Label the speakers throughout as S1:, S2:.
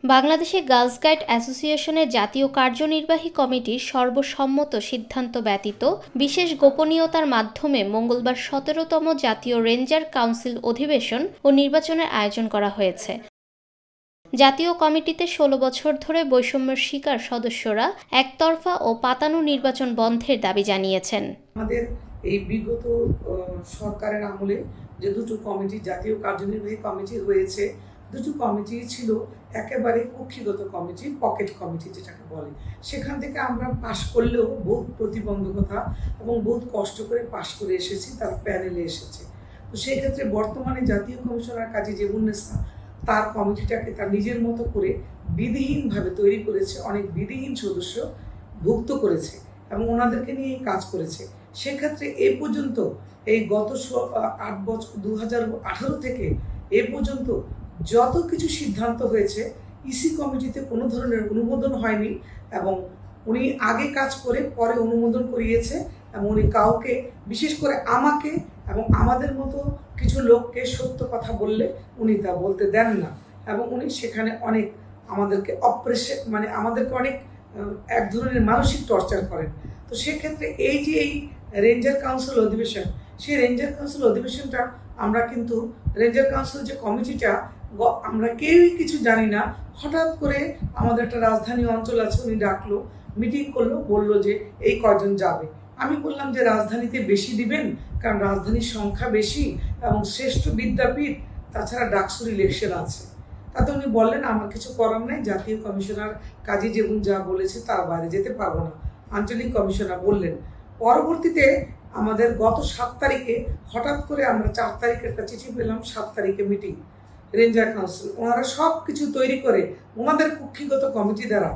S1: বাংলাদেশে girls guide অ্যাসোসিয়েশনের জাতীয় কার্যনির্বাহী কমিটির সর্বসম্মত সিদ্ধান্ত ব্যতীত বিশেষ গোপনীয়তার মাধ্যমে মঙ্গলবার ১৭তম জাতীয় রেঞ্জার কাউন্সিল অধিবেশন ও নির্বাচনের আয়োজন করা হয়েছে। জাতীয় কমিটিতে ১৬ বছর ধরে বৈষম্যের শিকার সদস্যরা একতরফা ও পাতানো নির্বাচন বন্ধের দাবি জানিয়েছেন।
S2: আমাদের এই বিগত সরকারের আমলে যে দুটো কমিটি, জাতীয় কার্যনির্বাহী কমিটি হয়েছে, দুটো কমিটি ছিল একেবারে কক্ষিগত কমিটি, পকেট কমিটি যেটাকে বলে। সেখান থেকে আমরা পাশ করলেও বহুত প্রতিবন্ধকতা এবং বহুত কষ্ট করে পাশ করে এসেছি, তার প্যানেলে এসেছে। তো সেই ক্ষেত্রে বর্তমানে জাতীয় কমিশনার কাজী জেবুন্নেসা তার কমিটিটাকে তার নিজের মতো করে বিধিহীনভাবে তৈরি করেছে, অনেক বিধিহীন সদস্য ভুক্ত করেছে এবং ওনাদেরকে নিয়ে কাজ করেছে। সেক্ষেত্রে এ পর্যন্ত এই গত ৮ বছর ২০১৮ থেকে এ পর্যন্ত যত কিছু সিদ্ধান্ত হয়েছে ইসি কমিটিতে কোনো ধরনের অনুমোদন হয়নি এবং উনি আগে কাজ করে পরে অনুমোদন করিয়েছে এবং উনি কাউকে, বিশেষ করে আমাকে এবং আমাদের মতো কিছু লোককে সত্য কথা বললে উনি তা বলতে দেন না এবং উনি সেখানে অনেক আমাদেরকে আমাদেরকে অনেক এক ধরনের মানসিক টর্চার করেন। তো সেক্ষেত্রে এই যে এই রেঞ্জার কাউন্সিল অধিবেশন, সেই রেঞ্জার কাউন্সিল অধিবেশনটা আমরা কিন্তু রেঞ্জার কাউন্সিল যে কমিটিটা আমরা কেউই কিছু জানি না, হঠাৎ করে আমাদের একটা রাজধানী অঞ্চল আছে, উনি ডাকলো, মিটিং করলো, বললো যে এই কয়জন যাবে। আমি বললাম যে রাজধানীতে বেশি দিবেন, কারণ রাজধানীর সংখ্যা বেশি এবং শ্রেষ্ঠ বিদ্যাপীঠ, তাছাড়া ডাকসুর ইলেকশন আছে। তাতে উনি বললেন আমার কিছু করার নেই, জাতীয় কমিশনার কাজী জেবুন যা বলেছে তার বাইরে যেতে পারবো না। আঞ্চলিক কমিশনার বললেন। পরবর্তীতে আমাদের গত ৭ তারিখে হঠাৎ করে আমরা ৪ তারিখে একটা চিঠি পেলাম, ৭ তারিখে মিটিং রেঞ্জার কাউন্সিল। ওনারা সব কিছু তৈরি করে ওনাদের কক্ষিগত কমিটি দ্বারা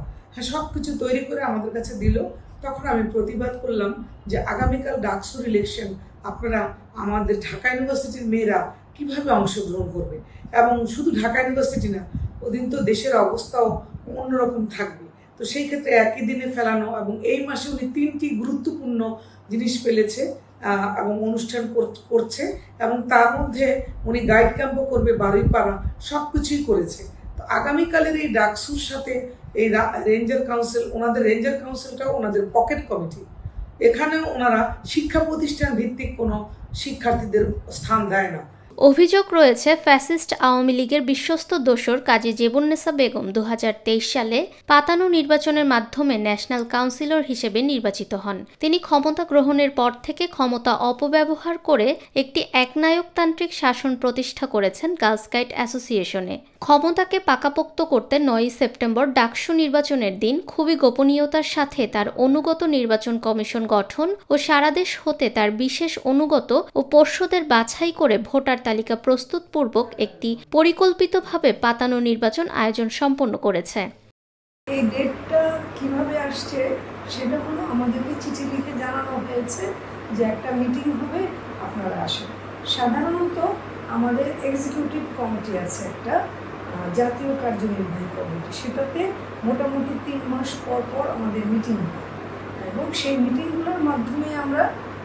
S2: সব কিছু তৈরি করে আমাদের কাছে দিল। তখন আমি প্রতিবাদ করলাম যে আগামীকাল ডাকসুর ইলেকশন, আপনারা আমাদের ঢাকা ইউনিভার্সিটির মেয়েরা কিভাবে অংশগ্রহণ করবে, এবং শুধু ঢাকা ইউনিভার্সিটি না, ওদিন তো দেশের অবস্থাও অন্যরকম থাকবে। তো সেই ক্ষেত্রে একই দিনে ফেলানো, এবং এই মাসে উনি 3টি গুরুত্বপূর্ণ জিনিস ফেলেছে এবং অনুষ্ঠান করছে, এবং তার মধ্যে উনি গাইড ক্যাম্পও করবে, বারুইপাড়া, সব কিছুই করেছে। তো আগামীকালের এই ডাকসুর সাথে এই রেঞ্জার কাউন্সিল, ওনাদের রেঞ্জার কাউন্সিলটাও ওনাদের পকেট কমিটি, এখানে ওনারা শিক্ষা প্রতিষ্ঠান ভিত্তিক কোনো শিক্ষার্থীদের স্থান দেয় না।
S1: অভিযোগ রয়েছে ফ্যাসিস্ট আওয়ামী লীগের বিশ্বস্ত দোসর কাজী জেবুন্নেসা বেগম ২০২৩ সালে পাতানো নির্বাচনের মাধ্যমে ন্যাশনাল কাউন্সিলর হিসেবে নির্বাচিত হন। তিনি ক্ষমতা গ্রহণের পর থেকে ক্ষমতা অপব্যবহার করে একটি একনায়কতান্ত্রিক শাসন প্রতিষ্ঠা করেছেন গার্লস গাইড অ্যাসোসিয়েশনে। ক্ষমতাকে পাকাপোক্ত করতে ৯ সেপ্টেম্বর ডাকসু নির্বাচনের দিন খুবই গোপনীয়তার সাথে তার অনুগত নির্বাচন কমিশন গঠন ও সারা দেশ হতে তার বিশেষ অনুগত ও পোষ্যদের বাছাই করে ভোটার তালিকা প্রস্তুতপূর্বক একটি পরিকল্পিতভাবে পাতানো নির্বাচন আয়োজন সম্পন্ন করেছে।
S3: এই ডেটটা কিভাবে আসছে সেটা হলো আমাদেরকে চিঠি লিখে জানানো হয়েছে যে একটা মিটিং হবে, আপনারা আসেন। সাধারণত আমাদের এক্সিকিউটিভ কমিটি আছে একটা, জাতীয় কার্যনির্বাহী কমিটি, সেটাতে মোটামুটি 3 মাস পর পর আমাদের মিটিং হয় এবং সেই মিটিংগুলোর মাধ্যমে আমরা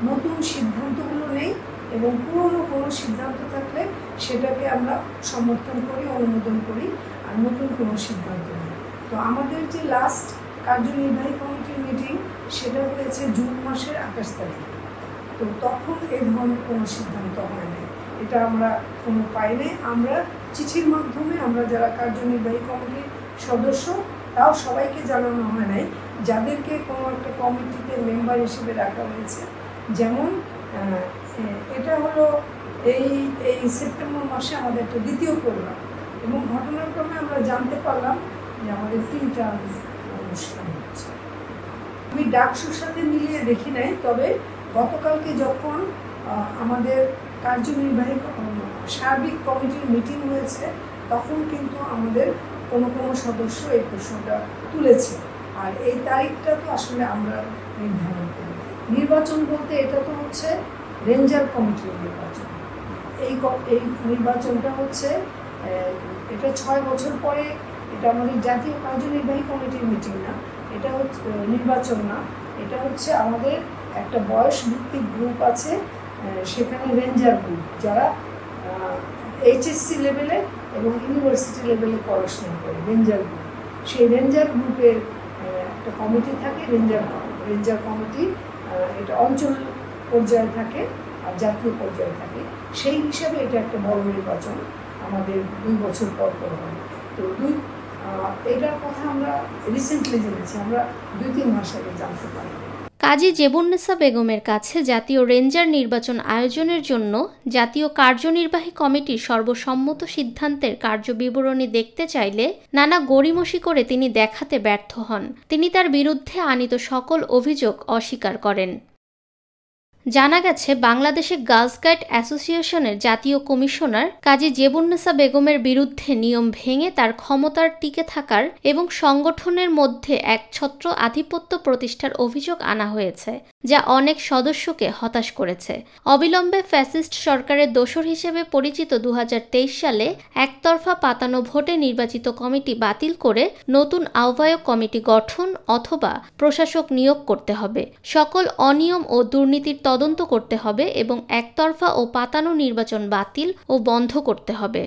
S3: নতুন সিদ্ধান্তগুলো নেই এবং পুরনো কোনো সিদ্ধান্ত থাকলে সেটাকে আমরা সমর্থন করি, অনুমোদন করি, আর নতুন কোনো সিদ্ধান্ত নিই। তো আমাদের যে লাস্ট কার্যনির্বাহী কমিটির মিটিং সেটা হয়েছে জুন মাসের 28 তারিখে। তো তখন এই ধরনের কোনো সিদ্ধান্ত হয় নাই, এটা আমরা কোনো পাই নাই। আমরা চিঠির মাধ্যমে আমরা যারা কার্যনির্বাহী কমিটির সদস্য তাও সবাইকে জানানো হয় নাই, যাদেরকে কোনো একটা কমিটিতে মেম্বার হিসেবে রাখা হয়েছে। যেমন এটা হলো এই সেপ্টেম্বর মাসে আমাদের একটা দ্বিতীয় প্রোগ্রাম, এবং ঘটনাক্রমে আমরা জানতে পারলাম যে আমাদের 3টা অনুষ্ঠান হচ্ছে। আমি ডাকসুর সাথে মিলিয়ে দেখি নাই, তবে গতকালকে যখন আমাদের কার্যনির্বাহী সার্বিক কমিটির মিটিং হয়েছে তখন কিন্তু আমাদের কোনো সদস্য এই প্রশ্নটা তুলেছে, আর এই তারিখটা তো আসলে আমরা নির্ধারণ করি। নির্বাচন বলতে এটা তো হচ্ছে রেঞ্জার কমিটির নির্বাচন। এই নির্বাচনটা হচ্ছে এটা 6 বছর পরে, এটা আমাদের জাতীয় কার্যনির্বাহী কমিটির মিটিং না, এটা হচ্ছে নির্বাচন না, এটা হচ্ছে আমাদের একটা বয়স ভিত্তিক গ্রুপ আছে, সেখানে রেঞ্জার গ্রুপ যারা এইচএসসি লেভেলে এবং ইউনিভার্সিটি লেভেলে পড়াশোনা করে, রেঞ্জার গ্রুপ। সেই রেঞ্জার গ্রুপের একটা কমিটি থাকে, রেঞ্জার কমিটি। এটা অঞ্চল পর্যায়ে থাকে আর জাতীয় পর্যায়ে থাকে। সেই হিসাবে এটা একটা বড় নির্বাচন আমাদের 2 বছর পর পর হয়। তো এটার কথা আমরা রিসেন্টলি জেনেছি, আমরা 2-3 মাস আগে জানতে পারি।
S1: কাজী জেবুন্নেসা বেগমের কাছে জাতীয় রেঞ্জার নির্বাচন আয়োজনের জন্য জাতীয় কার্যনির্বাহী কমিটির সর্বসম্মত সিদ্ধান্তের কার্যবিবরণী দেখতে চাইলে নানা গড়িমসি করে তিনি দেখাতে ব্যর্থ হন। তিনি তার বিরুদ্ধে আনীত সকল অভিযোগ অস্বীকার করেন। জানা গেছে, বাংলাদেশে গার্লস গাইড অ্যাসোসিয়েশনের জাতীয় কমিশনার কাজী জেবুন্নেসা বেগমের বিরুদ্ধে নিয়ম ভেঙে তার ক্ষমতার টিকে থাকার এবং সংগঠনের মধ্যে একছত্র আধিপত্য প্রতিষ্ঠার অভিযোগ আনা হয়েছে, যা অনেক সদস্যকে হতাশ করেছে। অবিলম্বে ফ্যাসিস্ট সরকারের দোসর হিসেবে পরিচিত 2023 সালে একতরফা পাতানো ভোটে নির্বাচিত কমিটি বাতিল করে নতুন আহ্বায়ক কমিটি গঠন অথবা প্রশাসক নিয়োগ করতে হবে। সকল অনিয়ম ও দুর্নীতির তদন্ত করতে হবে এবং একতরফা ও পাতানো নির্বাচন বাতিল ও বন্ধ করতে হবে।